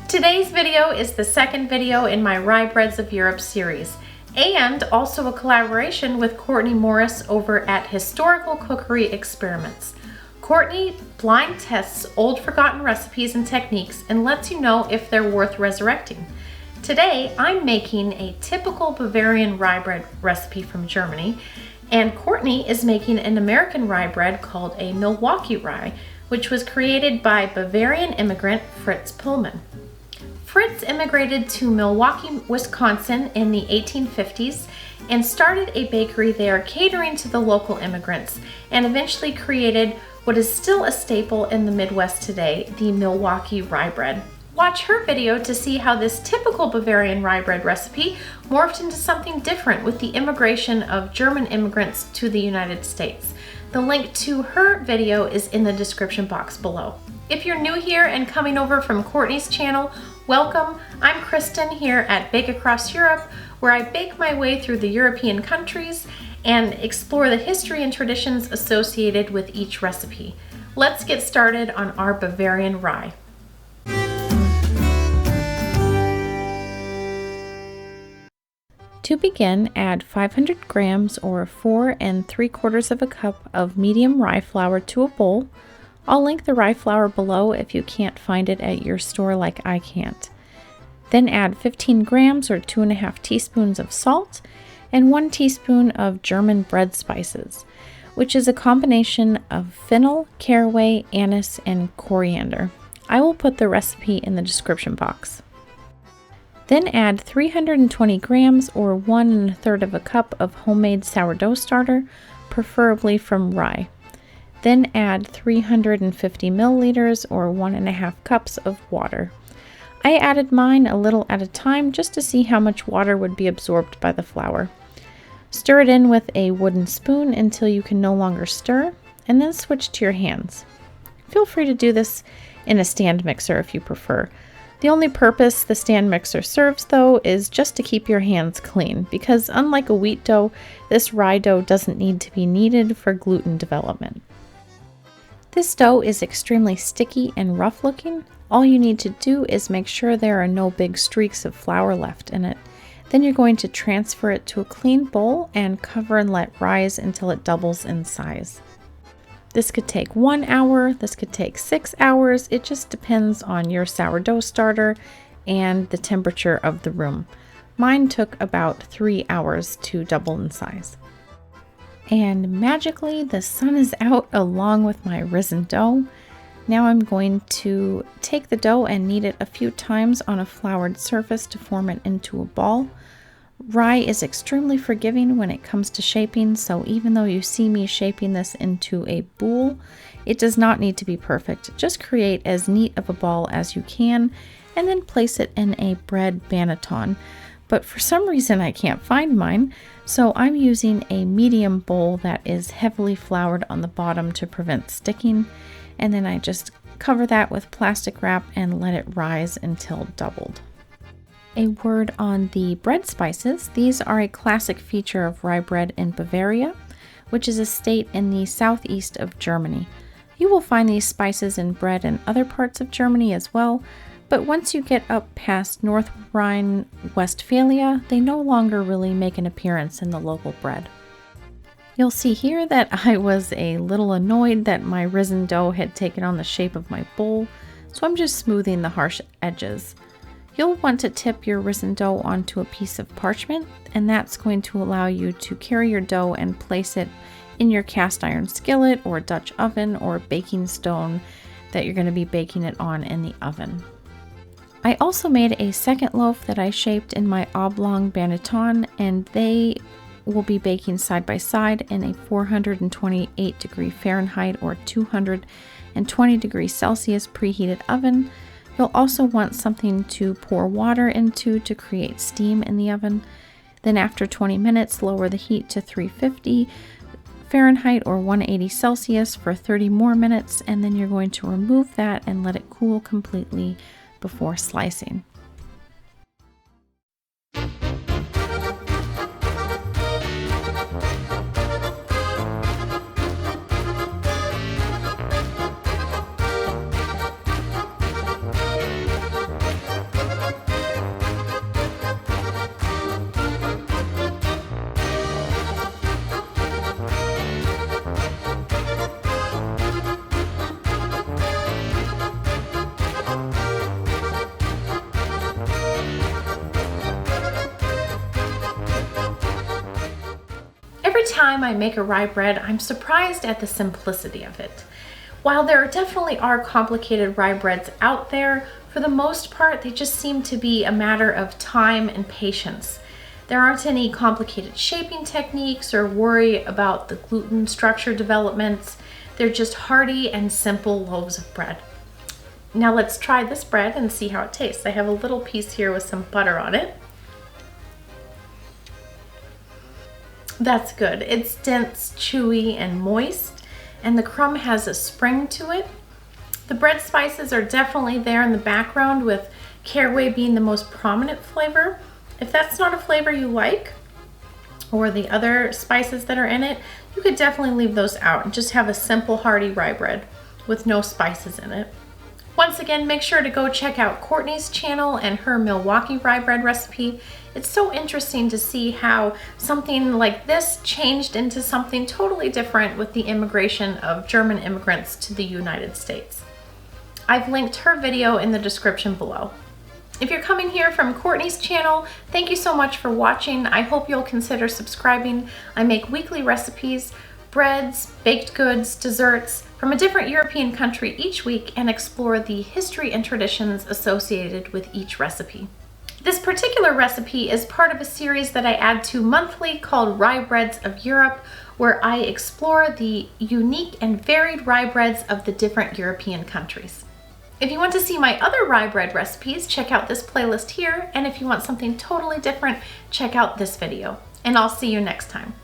Today's video is the second video in my Rye Breads of Europe series, and also a collaboration with Courtney Morris over at Historical Cookery Experiments. Courtney blind tests old forgotten recipes and techniques and lets you know if they're worth resurrecting. Today, I'm making a typical Bavarian rye bread recipe from Germany, and Courtney is making an American rye bread called a Milwaukee rye, which was created by Bavarian immigrant Fritz Pullman. Fritz immigrated to Milwaukee, Wisconsin in the 1850s and started a bakery there catering to the local immigrants, and eventually created what is still a staple in the Midwest today, the Milwaukee rye bread. Watch her video to see how this typical Bavarian rye bread recipe morphed into something different with the immigration of German immigrants to the United States. The link to her video is in the description box below. If you're new here and coming over from Courtney's channel, welcome. I'm Kristen here at Bake Across Europe, where I bake my way through the European countries and explore the history and traditions associated with each recipe. Let's get started on our Bavarian rye. To begin, add 500 grams or 4 3/4 cup of medium rye flour to a bowl. I'll link the rye flour below if you can't find it at your store like I can't. Then add 15 grams or 2½ teaspoons of salt and 1 teaspoon of German bread spices, which is a combination of fennel, caraway, anise, and coriander. I will put the recipe in the description box. Then add 320 grams or 1 1/3 cup of homemade sourdough starter, preferably from rye. Then add 350 milliliters or 1½ cups of water. I added mine a little at a time just to see how much water would be absorbed by the flour. Stir it in with a wooden spoon until you can no longer stir, and then switch to your hands. Feel free to do this in a stand mixer if you prefer. The only purpose the stand mixer serves, though, is just to keep your hands clean, because unlike a wheat dough, this rye dough doesn't need to be kneaded for gluten development. This dough is extremely sticky and rough looking. All you need to do is make sure there are no big streaks of flour left in it. Then you're going to transfer it to a clean bowl and cover and let rise until it doubles in size. This could take 1 hour, this could take 6 hours. It just depends on your sourdough starter and the temperature of the room. Mine took about 3 hours to double in size. And magically, the sun is out along with my risen dough. Now I'm going to take the dough and knead it a few times on a floured surface to form it into a ball. Rye is extremely forgiving when it comes to shaping, so even though you see me shaping this into a boule, it does not need to be perfect. Just create as neat of a ball as you can and then place it in a bread banneton. But for some reason I can't find mine, so I'm using a medium bowl that is heavily floured on the bottom to prevent sticking, and then I just cover that with plastic wrap and let it rise until doubled. A word on the bread spices. These are a classic feature of rye bread in Bavaria, which is a state in the southeast of Germany. You will find these spices in bread in other parts of Germany as well, but once you get up past North Rhine-Westphalia, they no longer really make an appearance in the local bread. You'll see here that I was a little annoyed that my risen dough had taken on the shape of my bowl, so I'm just smoothing the harsh edges. You'll want to tip your risen dough onto a piece of parchment, and that's going to allow you to carry your dough and place it in your cast iron skillet or Dutch oven or baking stone that you're going to be baking it on in the oven. I also made a second loaf that I shaped in my oblong banneton, and they will be baking side by side in a 428 degree Fahrenheit or 220 degrees Celsius preheated oven. You'll also want something to pour water into to create steam in the oven. Then after 20 minutes, lower the heat to 350 Fahrenheit or 180 Celsius for 30 more minutes, and then you're going to remove that and let it cool completely before slicing. time I make a rye bread, I'm surprised at the simplicity of it. While there definitely are complicated rye breads out there, for the most part, they just seem to be a matter of time and patience. There aren't any complicated shaping techniques or worry about the gluten structure developments. They're just hearty and simple loaves of bread. Now let's try this bread and see how it tastes. I have a little piece here with some butter on it. That's good. It's dense, chewy, and moist, and the crumb has a spring to it. The bread spices are definitely there in the background, with caraway being the most prominent flavor. If that's not a flavor you like, or the other spices that are in it, you could definitely leave those out and just have a simple hearty rye bread with no spices in it. Once again, make sure to go check out Courtney's channel and her Milwaukee rye bread recipe. It's so interesting to see how something like this changed into something totally different with the immigration of German immigrants to the United States. I've linked her video in the description below. If you're coming here from Courtney's channel, thank you so much for watching. I hope you'll consider subscribing. I make weekly recipes, breads, baked goods, desserts from a different European country each week, and explore the history and traditions associated with each recipe. This particular recipe is part of a series that I add to monthly called Rye Breads of Europe, where I explore the unique and varied rye breads of the different European countries. If you want to see my other rye bread recipes, check out this playlist here, and if you want something totally different, check out this video. And I'll see you next time.